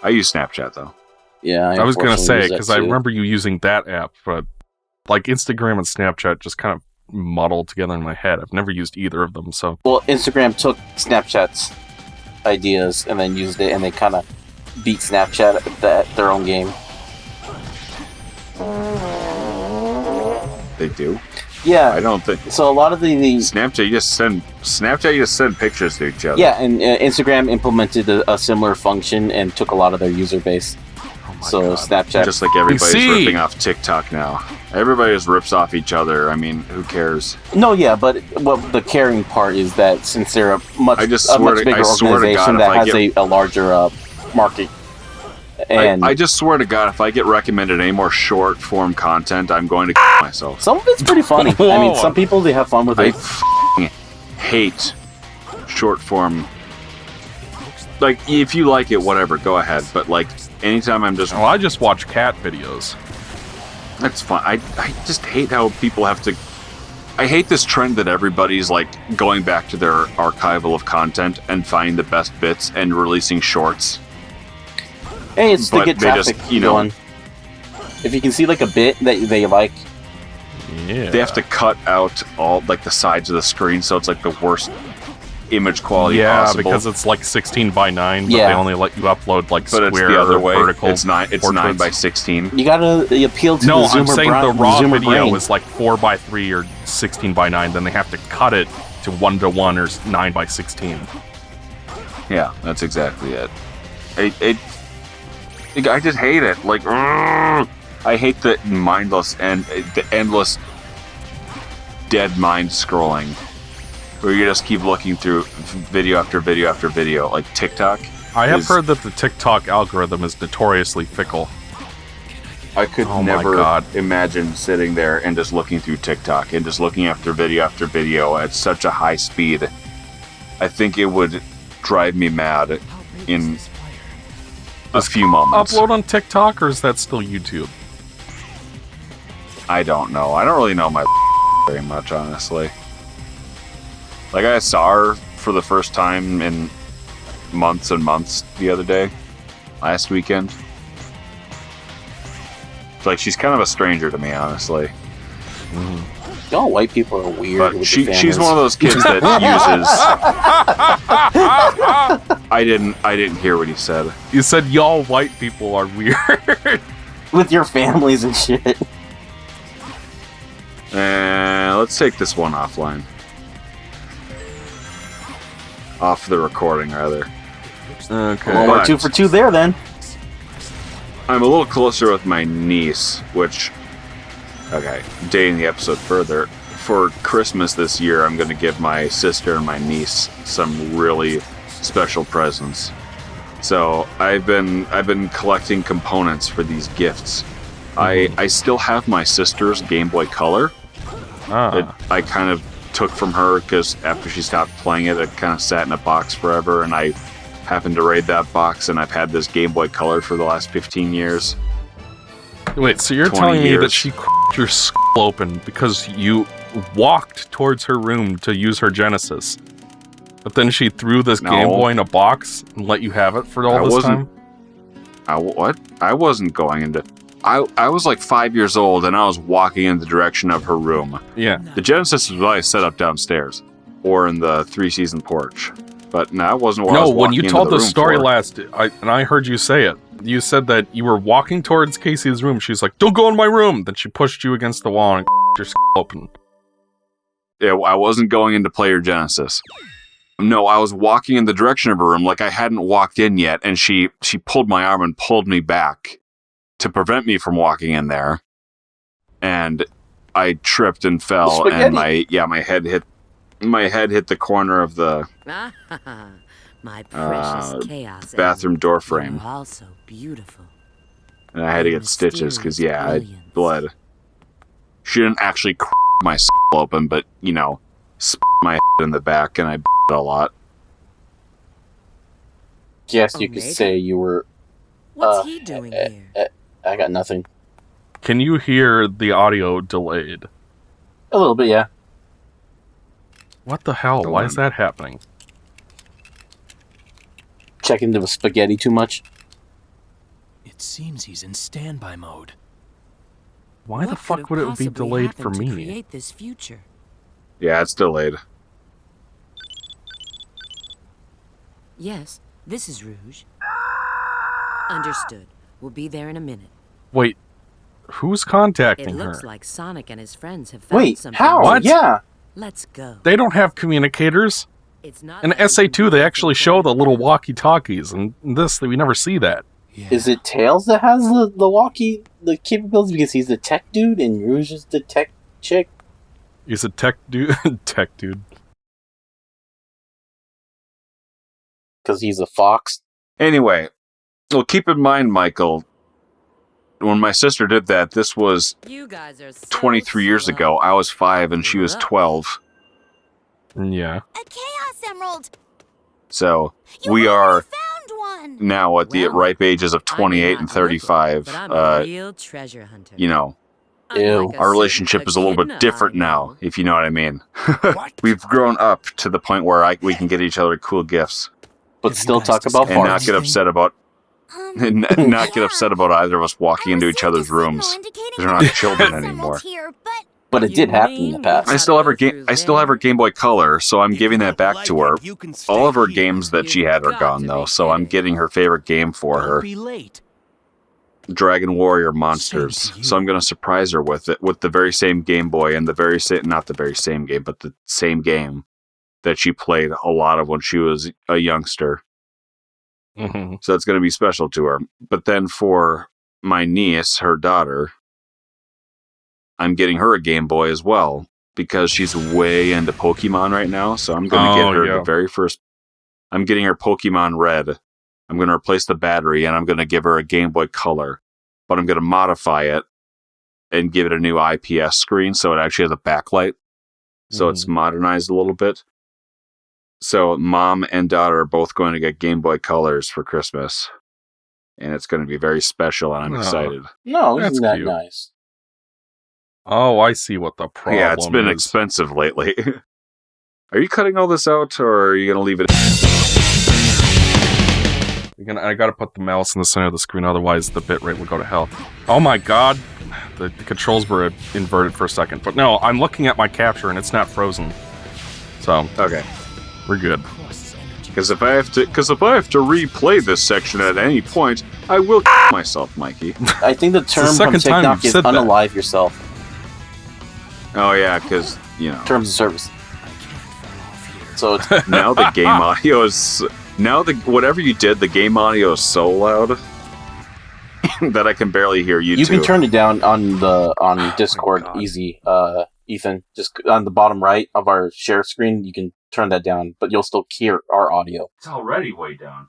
I use Snapchat though. Yeah, I was going to say, because I remember you using that app, but like Instagram and Snapchat just kind of muddled together in my head. I've never used either of them, so... Well, Instagram took Snapchat's ideas and then used it, and they kind of beat Snapchat at their own game. They do? Yeah. I don't think... So a lot of the Snapchat, you just send pictures to each other. Yeah, and Instagram implemented a similar function and took a lot of their user base. So God. Snapchat... Just like everybody's ripping off TikTok now. Everybody just rips off each other. I mean, who cares? No, yeah, but the caring part is that since they're a much bigger organization that has a larger market... And I just swear to God, if I get recommended any more short-form content, I'm going to myself. Some of it's pretty funny. I mean, some people, they have fun with it. I hate short-form. Like, if you like it, whatever, go ahead. But, like, anytime I'm just... Oh, I just watch cat videos. That's fine. I just hate how people have to... I hate this trend that everybody's, like, going back to their archival of content and finding the best bits and releasing shorts. Hey, it's to get traffic going. If you can see like a bit that they like, they have to cut out all like the sides of the screen, so it's like the worst image quality possible. Yeah, because it's like 16 by 9, but they only let you upload like square it's the other way. Vertical. It's 9 by 16. You gotta appeal to the Zoomer. No, I'm saying the raw video brain. is like 4 by 3 or 16 by 9. Then they have to cut it to 1 to 1 or 9 by 16. Yeah, that's exactly it. I just hate it. Like, I hate the mindless and the endless dead mind scrolling, where you just keep looking through video after video after video, like TikTok. I have heard that the TikTok algorithm is notoriously fickle. I could never imagine sitting there and just looking through TikTok and just looking after video at such a high speed. I think it would drive me mad in a few moments. Upload on TikTok, or is that still YouTube? I don't know. I don't really know my very much, honestly. Like, I saw her for the first time in months and months the other day, last weekend. Like, she's kind of a stranger to me, honestly. Y'all white people are weird. But she's one of those kids that uses... I didn't hear what he said. You said y'all white people are weird. With your families and shit. Let's take this one offline. Off the recording, rather. Okay. Well, we're 2 for 2 there, then. I'm a little closer with my niece, which... Okay, dating the episode further. For Christmas this year, I'm going to give my sister and my niece some really special presents. So I've been collecting components for these gifts. I still have my sister's Game Boy Color. That I kind of took from her because after she stopped playing it, it kind of sat in a box forever, and I happened to raid that box, and I've had this Game Boy Color for the last 15 years. Wait, so you're telling me that she cracked your skull open because you walked towards her room to use her Genesis, but then she threw this Game Boy in a box and let you have it for all this time? What? I wasn't going into... I was like 5 years old, and I was walking in the direction of her room. Yeah. The Genesis was what I set up downstairs, or in the 3-season porch. But no, that wasn't what I was walking when you told the story for. last, and I heard you say it, you said that you were walking towards Casey's room. She's like, "Don't go in my room." Then she pushed you against the wall and your skull open. Yeah, I wasn't going in to play your Genesis. No, I was walking in the direction of her room like I hadn't walked in yet, and she pulled my arm and pulled me back to prevent me from walking in there. And I tripped and fell, and my head hit the corner of the my precious chaos bathroom door frame. Also beautiful. And I had to get stitches because I bled. She didn't actually my skull open, but my head in the back, and I bled a lot. Yes, you could say you were. What's he doing here? I got nothing. Can you hear the audio delayed? A little bit, yeah. What the hell? Why is that happening? Checking the spaghetti too much. It seems he's in standby mode. Why the fuck would it be delayed for me? Create this future? Yeah, it's delayed. Yes, this is Rouge. Understood. We'll be there in a minute. Wait, who's contacting her? It looks like Sonic and his friends have found something. How? What? Yeah. Let's go. They don't have communicators. It's not In SA2, they actually show the little walkie-talkies, and in this, we never see that. Yeah. Is it Tails that has the capabilities because he's the tech dude and Rouge is the tech chick? He's a tech dude. Tech dude. Because he's a fox. Anyway, well, keep in mind, Michael, when my sister did that, this was 23 years ago. I was 5 and she was 12. Yeah. A Chaos Emerald. So we are now at the ripe ages of 28 and 35. But I'm a real treasure hunter. You know, Ew. our relationship is a little bit different now, if you know what I mean. We've grown up to the point where we can get each other cool gifts. But still talk about and not get upset about not get upset about either of us walking into each other's rooms. They're not children anymore. But it did happen in the past. I still have her Game Boy Color, so I'm giving that back to her. All of her games that she had are gone though, so I'm getting her favorite game for her. Dragon Warrior Monsters. So I'm going to surprise her with it, with the very same Game Boy and not the very same game, but the same game that she played a lot of when she was a youngster. Mm-hmm. So it's going to be special to her. But then for my niece, her daughter, I'm getting her a Game Boy as well because she's way into Pokemon right now. So I'm going to get her the very first. I'm getting her Pokemon Red. I'm going to replace the battery and I'm going to give her a Game Boy Color. But I'm going to modify it and give it a new IPS screen so it actually has a backlight. So it's modernized a little bit. So mom and daughter are both going to get Game Boy Colors for Christmas. And it's going to be very special and I'm excited. No, isn't that cute. Nice? Oh, I see what the problem is. Yeah, it's been expensive lately. Are you cutting all this out or are you going to leave it? I gotta put the mouse in the center of the screen, otherwise the bitrate will go to hell. Oh my god, the controls were inverted for a second. But no, I'm looking at my capture and it's not frozen. So, okay, we're good. Because if I have to replay this section at any point, I will myself, Mikey. I think the term from TikTok is unalive yourself. Oh yeah, because, you know. Terms of service. So it's now the game audio is... Now, whatever you did, the game audio is so loud that I can barely hear you. You can turn it down on Discord, easy, Ethan. Just on the bottom right of our share screen, you can turn that down, but you'll still hear our audio. It's already way down.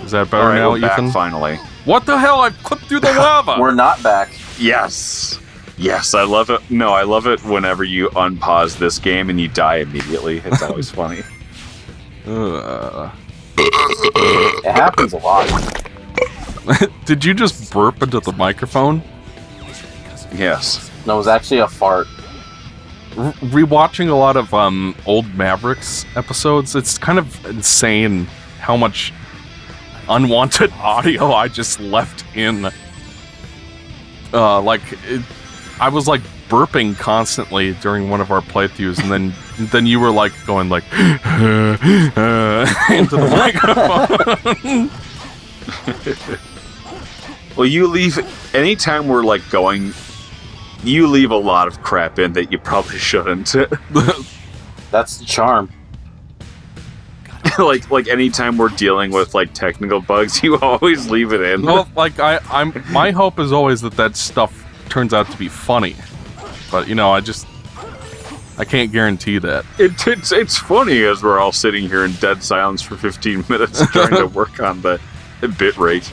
Is that better now, Ethan? Back, finally. What the hell? I've clipped through the lava! We're not back. Yes. Yes, I love it. No, I love it whenever you unpause this game and you die immediately. It's always funny. It happens a lot. Did you just burp into the microphone? Yes. No, it was actually a fart. Rewatching a lot of old Mavericks episodes, it's kind of insane how much unwanted audio I just left in. I was like burping constantly during one of our playthroughs, and then you were like going like into the microphone. Well, you leave anytime we're like going. You leave a lot of crap in that you probably shouldn't. That's the charm. like anytime we're dealing with like technical bugs, you always leave it in. Well, like my hope is always that stuff turns out to be funny, but you know, I can't guarantee that. It's funny as we're all sitting here in dead silence for 15 minutes trying to work on the bit rate.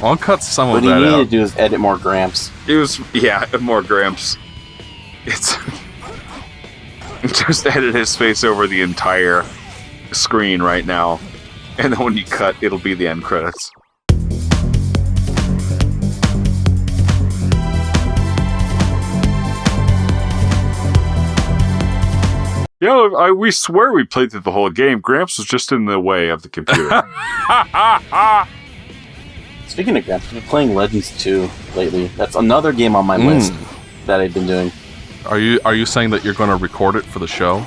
I'll cut some of that out. What you need to do is edit more Gramps. More Gramps. It's just edit his face over the entire screen right now, and then when you cut, it'll be the end credits. we swear we played through the whole game. Gramps was just in the way of the computer. Speaking of Gramps, I've been playing Legends 2 lately. That's another game on my list that I've been doing. Are you saying that you're going to record it for the show?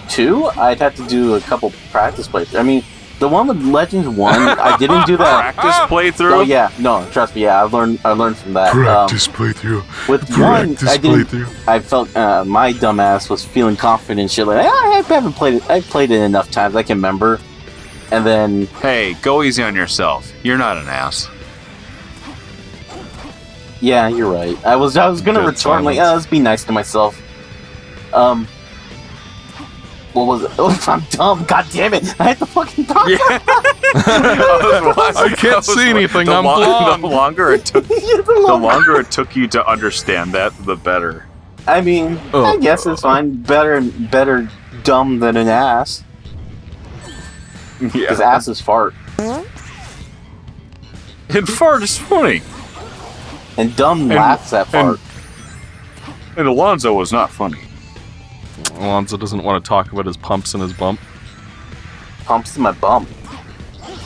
2? I'd have to do a couple practice playthroughs. I mean, the one with Legends 1, I didn't do that. Practice playthrough? Oh, yeah. No, trust me, yeah, I learned from that. Practice playthrough. With Practice 1, I didn't... playthrough. I felt my dumbass was feeling confident and shit. Like, I haven't played it. I've played it enough times, I can remember. And then... Hey, go easy on yourself. You're not an ass. Yeah, you're right. I was gonna Dead return, like, silence. let's be nice to myself. What was it? Oh, I'm dumb. God damn it! I had to fucking talk. Yeah. I can't see anything. I'm blind. The longer it took you to understand that, the better. I mean, I guess it's fine. Better dumb than an ass. Because ass is fart. And fart is funny. And dumb laughs at fart. And Alonzo was not funny. Alonzo doesn't want to talk about his pumps and his bump. Pumps in my bum.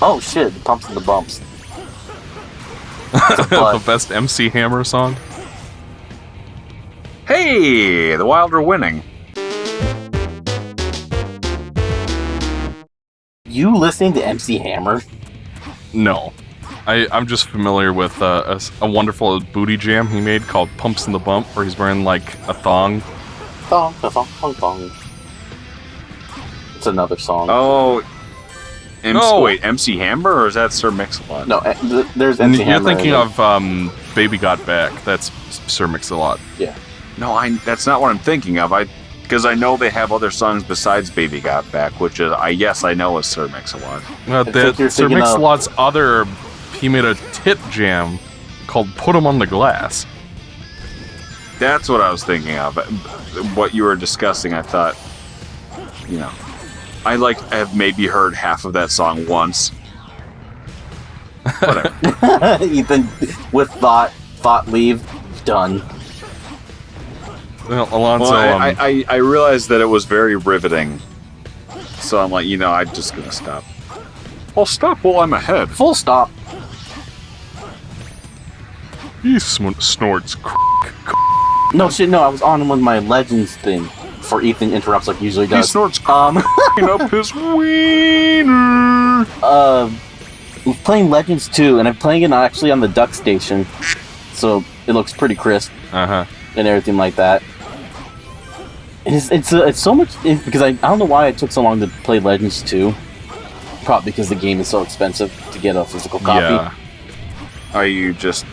Oh shit, the pumps and the bumps. The best MC Hammer song. Hey, the Wild are winning. You listening to MC Hammer? No. I'm just familiar with a wonderful booty jam he made called Pumps in the Bump, where he's wearing like a thong. Thong, thong, thong, thong. It's another song. Oh, No. Wait, MC Hammer or is that Sir Mix-a-Lot? No, there's MC You're Hammer. thinking of Baby Got Back. That's Sir Mix-a-Lot. Yeah. No, that's not what I'm thinking of. Because I know they have other songs besides Baby Got Back, which is I know is Sir Mix-a-Lot. think you're Sir thinking of- Mix-a-Lot's other, he made a tit jam called Put 'Em on the Glass. That's what I was thinking of. What you were discussing, I thought, I have maybe heard half of that song once. Whatever. Ethan, with thought leave, done. Well, Alonzo, Well, I realized that it was very riveting. So I'm like, I'm just going to stop. I'll stop while I'm ahead. Full stop. he snorts. No shit, no, I was on with my Legends thing before Ethan interrupts like he usually He does. snorts up his wiener. I'm playing Legends 2, and I'm playing it actually on the Duck Station, so it looks pretty crisp Uh-huh. and everything like that. And it's so much because I don't know why it took so long to play Legends 2. Probably because the game is so expensive to get a physical copy. Yeah. Are you just,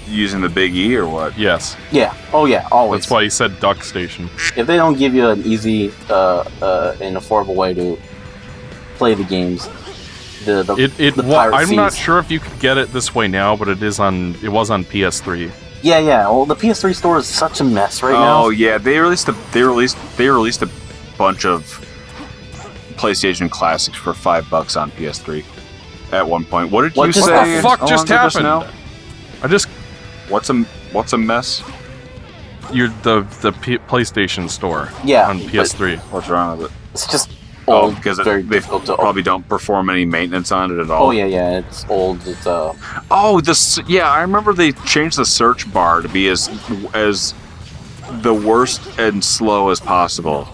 using the Big E or what? Yes. Yeah. Oh yeah. Always. That's why he said Duck Station. If they don't give you an easy and affordable way to play the games, the I'm not sure if you could get it this way now, but it was on PS3. Yeah. Well, the PS3 store is such a mess right now. Oh yeah, they released a bunch of PlayStation classics for $5 on PS3 at one point. What did you say? What the fuck just happened? Now? What's a mess? You're the PlayStation store. Yeah, on PS3. What's wrong with it? It's just old. Because very they difficult to probably don't perform any maintenance on it at all. Oh yeah, it's old. It's I remember they changed the search bar to be as the worst and slow as possible.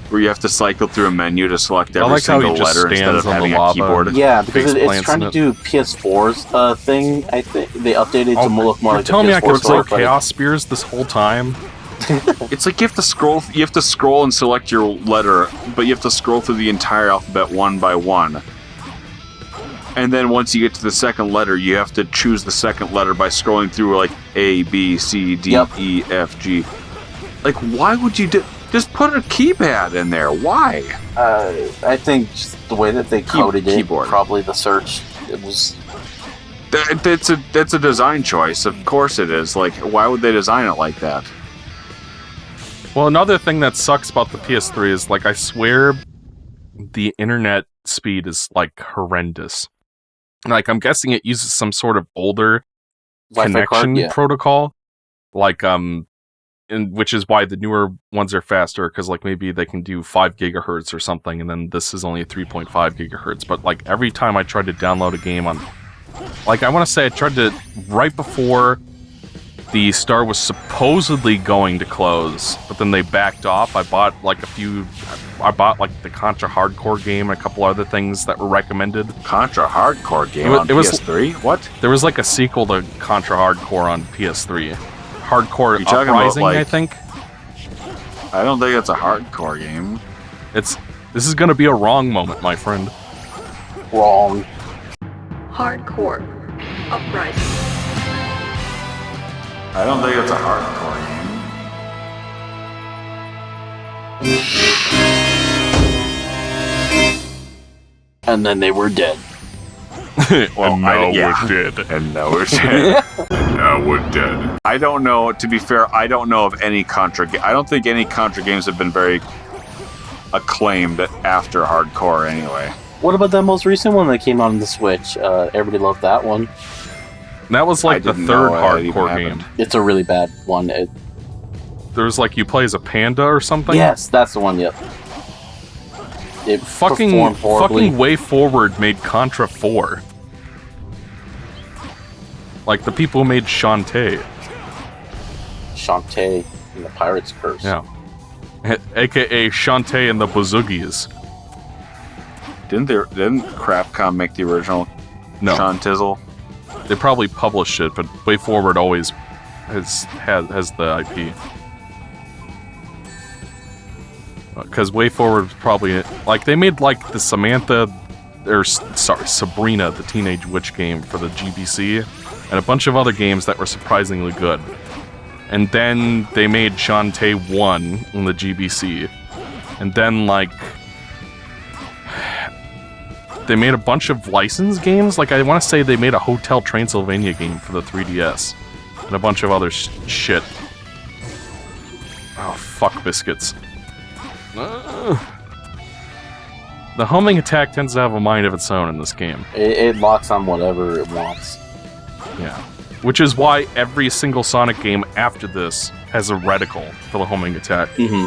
Where you have to cycle through a menu to select every single letter instead of having a keyboard. Yeah, because it's trying to it. do PS4's thing. I think they updated to look more like the telling me I PS4 could store, throw Chaos Spears this whole time? It's like you have to scroll and select your letter, but you have to scroll through the entire alphabet one by one. And then once you get to the second letter, you have to choose the second letter by scrolling through like A, B, C, D, E, F, G. Like, why would you just put a keypad in there? Why? I think just the way that they coded keyboard. it, probably the search, it was... That's a design choice. Of course it is. Like, why would they design it like that? Well, another thing that sucks about the PS3 is, like, I swear the internet speed is, like, horrendous. Like, I'm guessing it uses some sort of older Wi-Fi connection card? Yeah. protocol. Like, and which is why the newer ones are faster, because like maybe they can do 5 gigahertz or something, and then this is only 3.5 gigahertz. But like every time I tried to download a game on, like I want to say I tried to right before the Star was supposedly going to close, but then they backed off. I bought like the Contra Hardcore game and a couple other things that were recommended. Contra Hardcore game on PS3? What? There was like a sequel to Contra Hardcore on PS3. Hardcore Uprising, about, like, I think. I don't think it's a hardcore game. This is gonna be a wrong moment, my friend. Wrong. Hardcore Uprising. I don't think it's a hardcore game. And then they were dead. Well, and now we're dead. And now we're dead. And now we're dead. I don't know, to be fair, I don't know of any Contra game. I don't think any Contra games have been very acclaimed after hardcore anyway. What about that most recent one that came out on the Switch? Everybody loved that one. That was like the third hardcore game. It's a really bad one. There's like you play as a panda or something? Yes, that's the one, yep. It fucking Way Forward made Contra 4. Like the people who made Shantae. Shantae and the Pirate's Curse. Yeah. AKA Shantae and the Bazoogies. Didn't Crapcom make the original Shantizzle? They probably published it, but Way Forward always has the IP. Because Way Forward was probably like they made like the Sabrina, the Teenage Witch game for the GBC, and a bunch of other games that were surprisingly good. And then they made Shantae 1 in the GBC, and then like they made a bunch of licensed games. Like I want to say they made a Hotel Transylvania game for the 3DS, and a bunch of other shit. Oh fuck biscuits. The homing attack tends to have a mind of its own in this game. It locks on whatever it wants. Yeah. Which is why every single Sonic game after this has a reticle for the homing attack. Mm-hmm.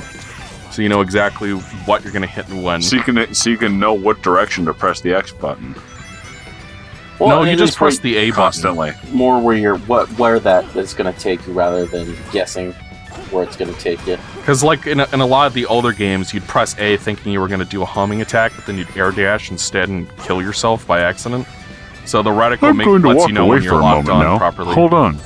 So you know exactly what you're going to hit and when. So you can know what direction to press the X button. Well, no, you just press the A constantly. button. More where that is going to take you rather than guessing where it's going to take you. Because like in a lot of the older games, you'd press A thinking you were going to do a homing attack, but then you'd air dash instead and kill yourself by accident. So the reticle lets you know when you're locked on properly. Hold on.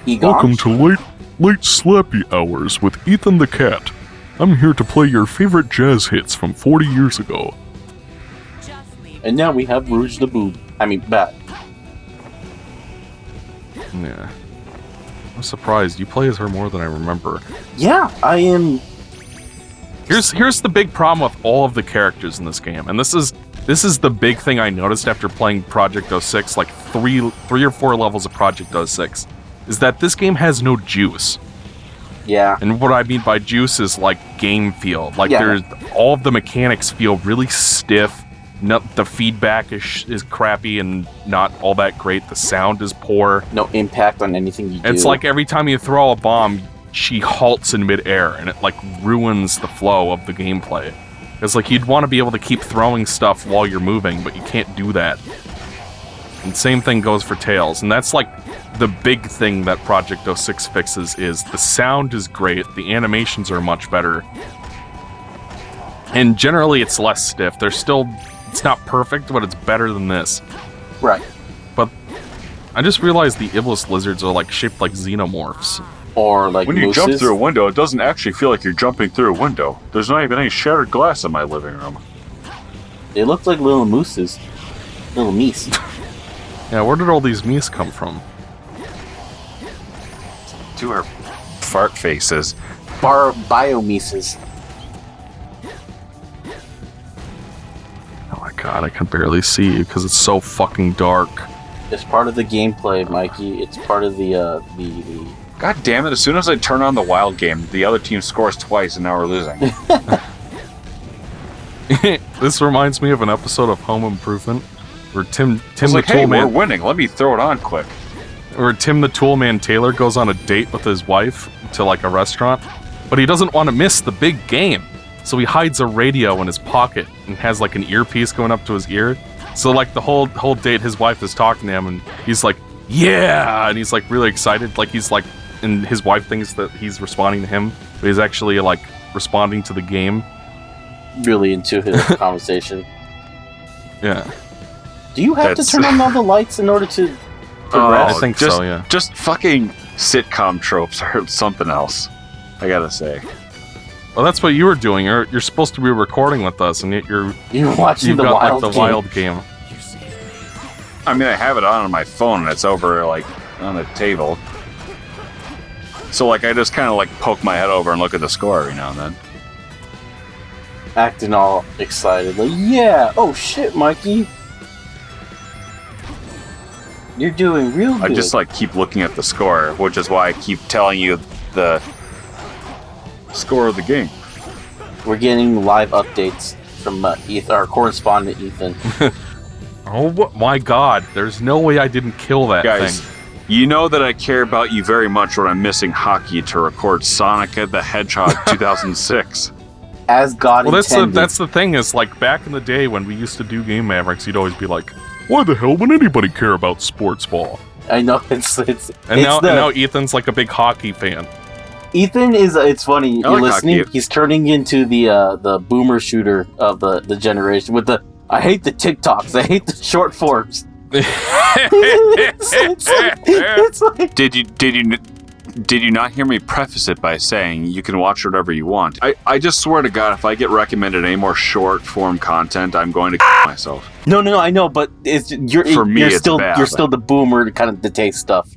Welcome to late slappy hours with Ethan the Cat. I'm here to play your favorite jazz hits from 40 years ago. And now we have Rouge the Boob. Bat. Yeah. I'm surprised. You play as her more than I remember. Yeah, I am. Here's the big problem with all of the characters in this game, and this is the big thing I noticed after playing Project 06, like three or four levels of Project 06, is that this game has no juice. Yeah. And what I mean by juice is like game feel. Like there's all of the mechanics feel really stiff. The feedback is crappy and not all that great. The sound is poor. No impact on anything you do. It's like every time you throw a bomb, she halts in midair, and it like ruins the flow of the gameplay. It's like you'd want to be able to keep throwing stuff while you're moving, but you can't do that. And same thing goes for Tails, and that's like the big thing that Project 06 fixes is the sound is great, the animations are much better, and generally it's less stiff. It's not perfect, but it's better than this. Right. But I just realized the Iblis lizards are like shaped like xenomorphs. Or like when you mooses. jump through a window, it doesn't actually feel like you're jumping through a window. There's not even any shattered glass in my living room. They look like little mooses. Little meese. Yeah, where did all these meese come from? To her fart faces. Biomeses. Oh my god, I can barely see you because it's so fucking dark. It's part of the gameplay, Mikey. It's part of the God damn it, as soon as I turn on the wild game, the other team scores twice and now we're losing. This reminds me of an episode of Home Improvement where Tim was the like, hey, Toolman... we're winning, let me throw it on quick. Or Tim the Toolman Taylor goes on a date with his wife to like a restaurant, but he doesn't want to miss the big game. So he hides a radio in his pocket and has like an earpiece going up to his ear. So like the whole date, his wife is talking to him and he's like, yeah, and he's like really excited. Like he's like, and his wife thinks that he's responding to him, but he's actually like responding to the game. Really into his conversation. Yeah. Do you have to turn on all the lights in order to progress? I think so, yeah. Just fucking sitcom tropes or something else, I gotta say. Well, that's what you were doing. You're supposed to be recording with us, and yet you're watching the wild game. I mean, I have it on my phone, and it's over like on a table. So like, I just kind of like poke my head over and look at the score every now and then. Acting all excited, like, yeah, oh shit, Mikey. You're doing real good. I just like keep looking at the score, which is why I keep telling you the score of the game. We're getting live updates from Ethan, our correspondent Ethan. Oh my god, there's no way I didn't kill that Guys, thing. You know that I care about you very much when I'm missing hockey to record Sonic the Hedgehog 2006. As God intended. That's the thing is, like, back in the day when we used to do Game Mavericks, you'd always be like, Why the hell would anybody care about sports ball? I know, now Ethan's like a big hockey fan. Ethan is, it's funny, you're like listening, hockey. he's turning into the boomer shooter of the generation with the, I hate the TikToks, I hate the short forms. it's like, Did you not hear me preface it by saying you can watch whatever you want? I just swear to God, if I get recommended any more short form content, I'm going to myself. No, I know, but you're it's still bad. You're still the boomer to kind of to taste stuff.